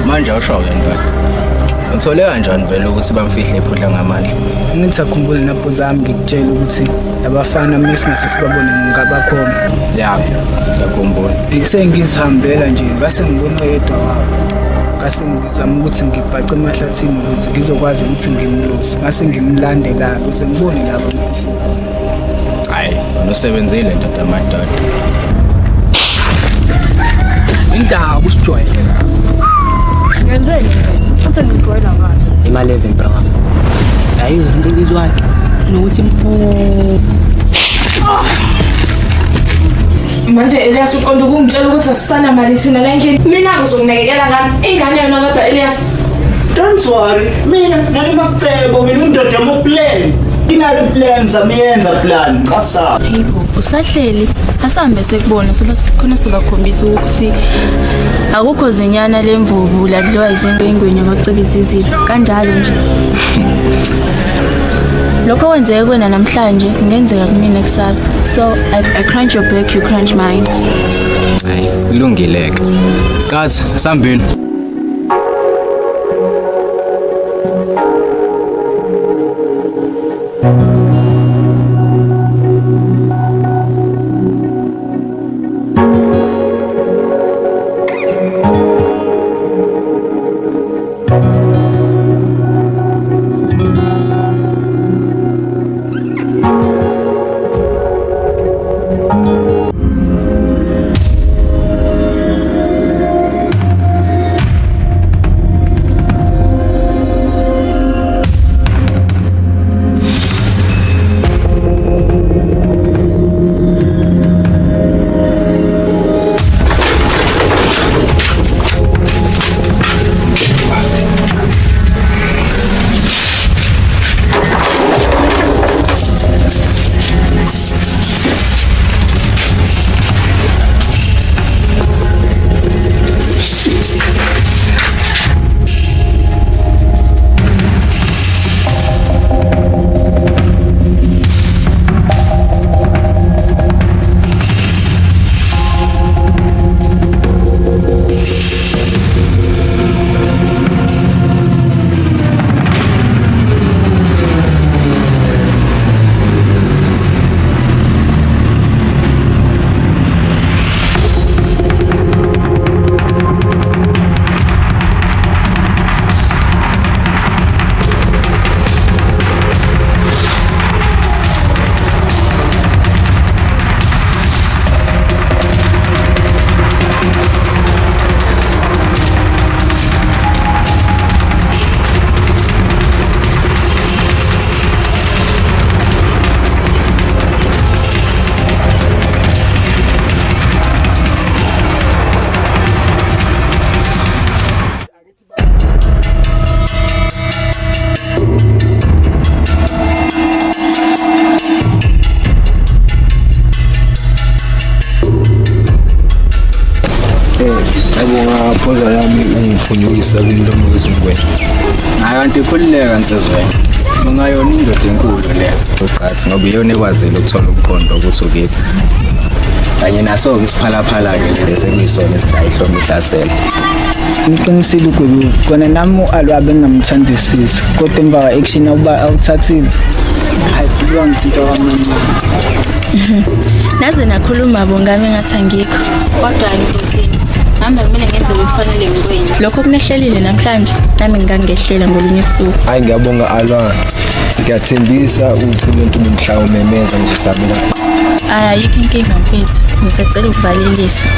Manje awusho-ke ndoda. Ngithole kanjani vele ukuthi bamfihle iphutla ngamandla? Ngisakhumbula napho zami ngikutshela ukuthi labafana mesingase sibabone ngabakhona. Ya, ngiyakhumbula. Ngithe ngizihambela nje ngase ngibona oyedwa wabo. Ngase ngizama ukuthi ngibhace emahlathini ukuze ngizokwazi ukuthi ngimlose. Ngase ngimlandela ukuze ngibone laba mfihle. Hayi, unosebenzile ndoda amadoda. Indaba usijwayele. Ngenzeni? Futhi ngijwayela ngani? Imali 11 bra. Hayi into ngizwayo. Nokuthi Manje Elias uqonda ukungitshela ukuthi asisana mali thina la endlini. Mina ngizokunakekela ngani? Ingane yona kodwa Elias. Don't worry. Mina nalimakucebo mina undoda mo-plan. Inali plan samiyenza plan. Qasa. Yebo, usahleli asambe sekubona khona sobakhombisa ukuthi akukho zinyana lemvubu ladliwa izinto engweni abacebisa izilo kanjalo nje. Lokho kwenzeke kwena namhlanje kungenzeka kumina kusasa. So I crunch your back, you crunch mine. Hayi, kulungileke. Qathi, asambini. Ngaphoza yami ungiphunyukisa kumlomo wezingwenya. Hayi kanti ikhululeka nsizweni. Ungayona indoda enkulu le. Uqathi ngoba iyona ekwazile ukuthola umkhondo ukuthi ukephi. Kanye naso ke isiphalaphala-ke lesi ekuyisona esithi ayihloma ihlasela. Ngiqinisile ukuthi kona nami alwabe ngingamthandisisi kodwa emva kwa-action awuthathile. Hayi kuba ngithinta kwamanye. Naze nakhuluma bongami ngathi angikho. Kodwa ngizothini? Nami kumele ngenze okufanele ngikwenye. Lokho kunehlelile namhlanje nami ngingangehlela ngolunye usuku. Hayi ngiyabonga Alwa. Ngiyathembisa ukuthi umuntu bomhlawumemeza ngizosabela. Ayikho inkinga mfethu. Ngisacela ukuvalelisa.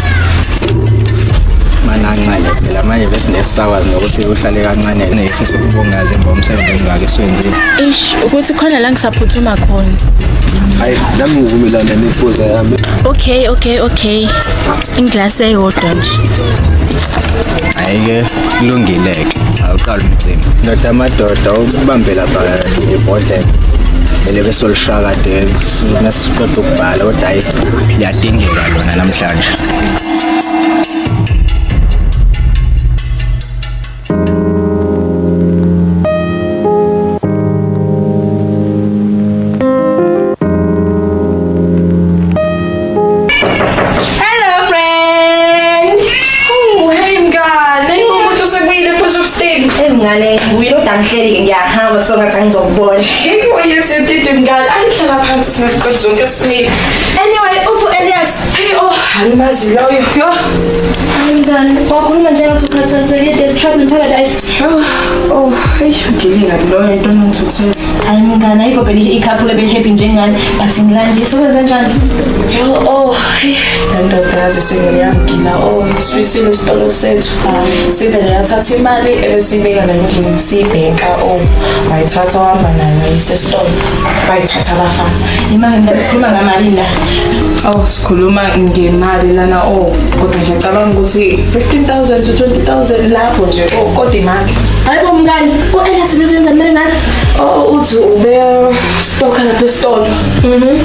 Mana kancane phela manje bese nesisakwazi nokuthi uhlale kancane nesisi ukubongaza emva umsebenzi engake esiwenzile. Ish, ukuthi khona la ngisaphuthuma khona. Hayi nami ngivumelana nephuza yami. Okay. Inglasi eyodwa nje. Hayi-ke kulungile-ke awuqali umcimbi. Ndoda amadoda ukubambela lapha ibhodlela ele besolishakade nesiqoqa ukubhala kodwa hayi liyadingeka lona namhlanje. ngizokubona. Yes, you did mngani. Angihlala phansi sinesiqoqo zonke sinile. Anyway, Elias. Angimazi loyo. Yo. Mngani, wakhuluma njengokuthi ukhathazekile there's trouble in paradise. Ngilinga loyo into engithuthele. Hayi mngani, ayikho phela ikhaphule behappy njengani, bathi ngilandise kwenza njani? Ndodazi sengiyangila swisile isitolo sethu sivele yathatha imali ebesibeka ngendlini siyibhenka wayithatha wahamba nayo isesitolo bayithatha abafana Imali mina sikhuluma ngamali la. sikhuluma ngemali lana kodwa nje ngicabanga ukuthi 15,000 to 20,000 lapho nje kodwa imali. Hayibo mngani, Elias besenza imali ngani? Uthi ube stock lapha esitolo.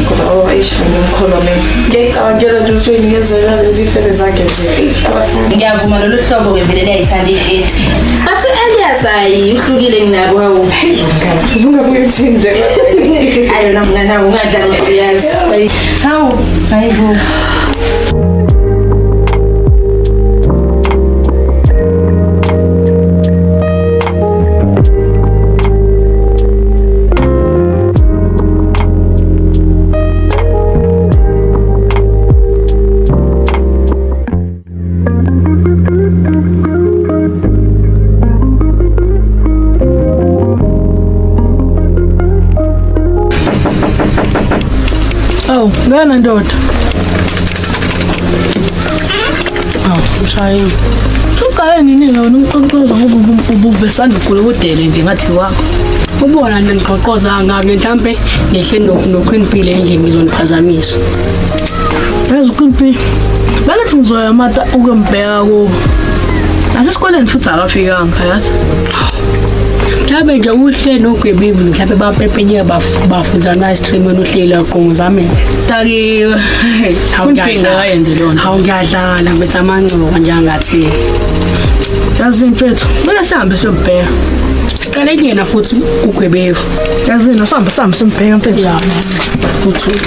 Kodwa ngiyamkholwa mina. Ngiyacabangela nje ukuthi ngiyenzelwa lezi febe zakhe nje. Ngiyavuma lolu hlobo ke vele liyayithanda i-8. Bathi Elias ayi uhlukile nginabo hawo. Ungabuye uthini nje. Ayo na mngani nawo ungadlala Elias. Hawu, hayibo. Ngana ndoda. Ushaye. Uqale nini wena umqoqoza ngoba ubuvesana uGolodele nje ngathi wakho. Ubona nje ngiqoqoza ngake mhlambe ngehle noQueen P le endlini ngizoniphazamisa. Yazi uQueen P. Balethi ngizoya mata ukembheka kubo. Asesikoleni futhi akafikanga yazi. Mhlawumbe nje uhle noGwebibi mhlawumbe bapepenye bafunza na stream enohlela qongozame. Takiwe. Awungiyadlala kayenze lona. Awungiyadlala bethu amancoko njengathi. Yazi mfethu, manje sihambe sobheka. Siqale yena futhi uGwebibi. Yazi no sihambe simbheka mfethu. Ya. Siphuthule.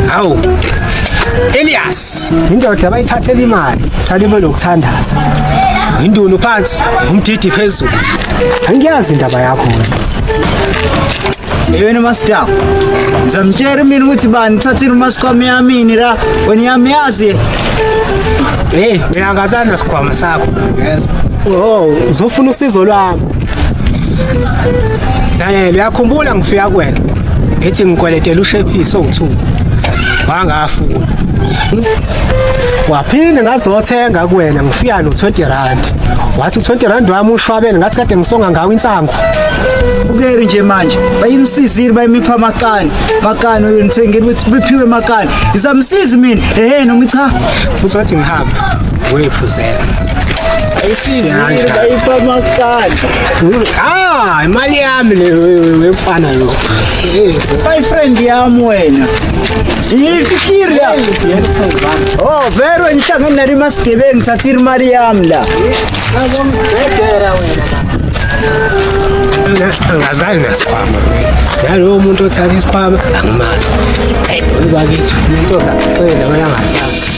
Hawu Elias indoda bayithathela imali salime lokuthandaza indunu phansi umdidi phezulu angiyazi indaba yakho Yena master ngizamtshela mina ukuthi bani thathile uMasikwami yamini la wena yamiyazi mina ngazana sikhwama sakho uzofuna usizo lwami naye uyakhumbula ngifika kuwena ngithi ngikweletela uShephisi owuthu wangafuna waphinde ngazothenga kuwena ngifika no20 rand wathi u20 rand wami ushwabene ngathi kade ngisonga ngawo insango ukeri nje manje bayimsizile bayimipha makani uyonithengela ukuthi bephiwe makani ngizamsiza mina noma cha futhi wathi ngihamba wephuzela ayisizile bayipha makani imali yami le wemfana lo my friend yami wena yifikiri ya vero ngihlangana nari masigebengu ngithathile imali yami la angazali nasikhwama nalowo muntu othatha isikhwama angimazi bakithi into zacela wena angasazi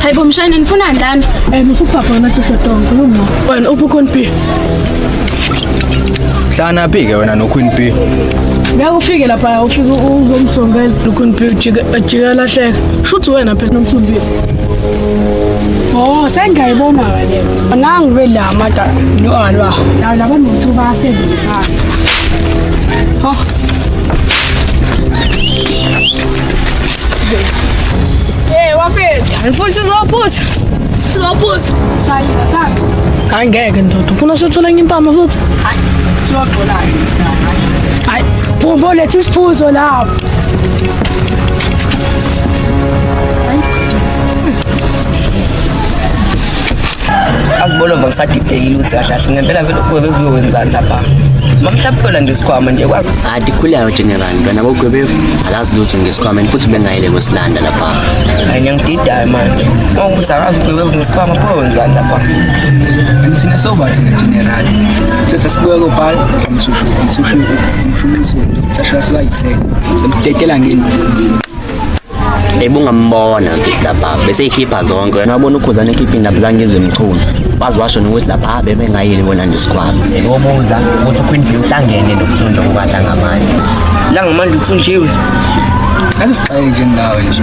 Hayi bomshayini nifuna ndani? Musupapa na thisha tonke noma. Wena uphi Queen B? Hlana phi ke wena no Queen B? Ngeke ufike lapha ufike uzomsongela Queen B ujika lahleka. Shuthi wena phela nomthumbi. Oh, sengayibona wena. Nangu vela mata no alwa. La bantu basebenzisana. Ha. Wafezi, mfuthi sizophuza. Shayina sana. Angeke ndoda, ufuna sithola impama futhi? Hayi, siyoqola. Hayi, bombo lethi isiphuzo lapho. Asibolova ngisadidekile ukuthi kahle kahle ngempela vele ugwebe uyowenzani lapha. Mamhlaphola ngesikhwama nje kwazi. Adikhulayo general wena bogwebe alazi lutho ngesikhwama futhi bengayile kwesilanda lapha. Hayi ngiyangididayo manje. Mawukuthi akazi ugwebe ngesikhwama pho wenzani lapha. Ngithina sobathi general. Sesasibuya kophala umsushi sasha slayithe. Semdedela ngini. Ebungambona lapha bese ikhipha zonke wena wabona ukhuzana ekhipha indaba zangizwe emchunu bazi washo nokuthi lapha bebengayile bona ngesikhwama ngobuza ukuthi uQueen B uhlangene nokuthunjwa kokahla ngamanje la ngamanje uthunjiwe asixaye nje ngawe nje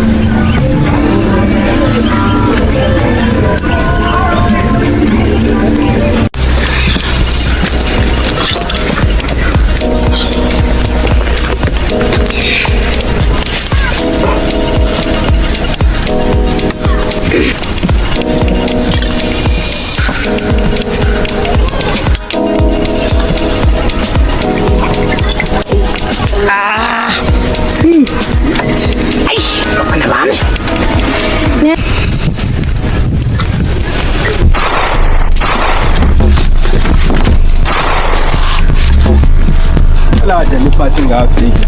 Lada lipasi ngafika.